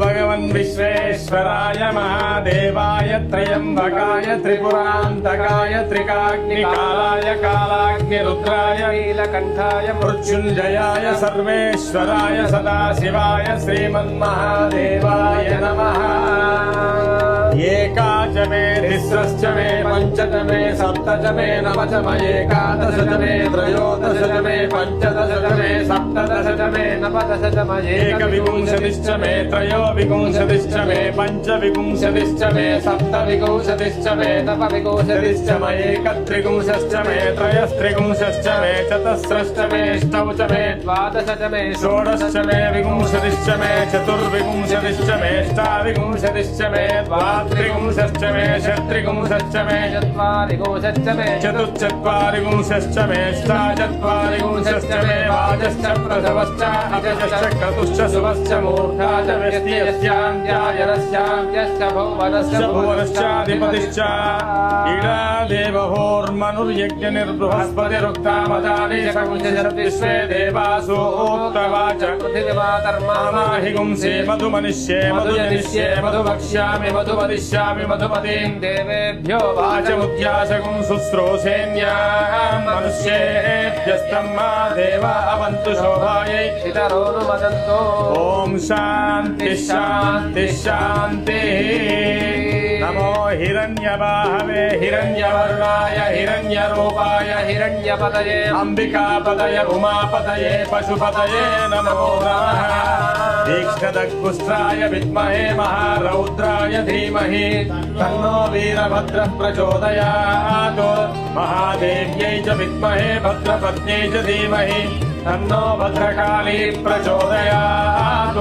भगवन् विश्वेश्वराय महादेवाय त्र्यम्बकाय त्रिपुरान्तकाय त्रिकाग्निकालाय कालाग्निरुद्राय नीलकण्ठाय मृत्युञ्जयाय सर्वेश्वराय सदाशिवाय श्रीमन्महादेवाय नमः। एकाच मे तिस्रश्च मे पञ्चच मे सप्तच मे नवच मे एकादशच मे त्रयोदशच मे पञ्चदशच मे सप्तदशच मे नवदशच मे एकविंशतिश्च मे त्रयोविंशतिश्च मे पञ्चविंशतिश्च मे सप्तविंशतिश्च मे नवविंशतिश्च मे एकत्रिंशश्च मे त्रयस्त्रिंशश्च मे चतस्रश्च मे अष्टौ च मे द्वादशच मे षोडशच मे विंशतिश्च मे चतुर्विंशतिश्च मे अष्टाविंशतिश्च मे त्रिंशश्च मे षट्त्रिंशश्च मे चत्वारिंशश्च मे चतुश्चत्वारिंशश्च मे अष्टाचत्वारिंशश्च मे वाजश्च प्रसवश्च अजश्च क्रतुश्च शुभश्च मूर्धा च व्यस्त्यस्यान्त्यायनस्यान्त्यश्च भुवनश्चाधिपतिश्च ईडादेवहोर्मनुर्यज्ञनिर्बृहस्पतिरुक्तामदानि विश्वे देवासु उक्तवाच पृथिवीमातर्माहि गुंसे मधुमनिष्ये मधुजनिष्ये मधुभक्ष्यामि मधुपदिष्यामि मधुपतिं देवेभ्यो वाचमुद्यासकुं शुश्रूषेण्यां मनुष्येभ्यस्तं मा देवा अवन्तु शोभायै पितरोऽनुमदन्तु। ॐ शान्ति शान्ति शान्तिः। नमो हिरण्यबाहवे हिरण्यवर्णाय हिरण्यरूपाय हिरण्यपतये अम्बिकापतये उमापतये पशुपतये नमो नमः। तीक्ष्णदग्गुस्त्राय विद्महे महारौद्राय धीमहि तन्नो वीरभद्रः प्रचोदयात्। महादेव्यै च विद्महे भद्रपत्न्यै च धीमहि तन्नो भद्रकाली प्रचोदयात्।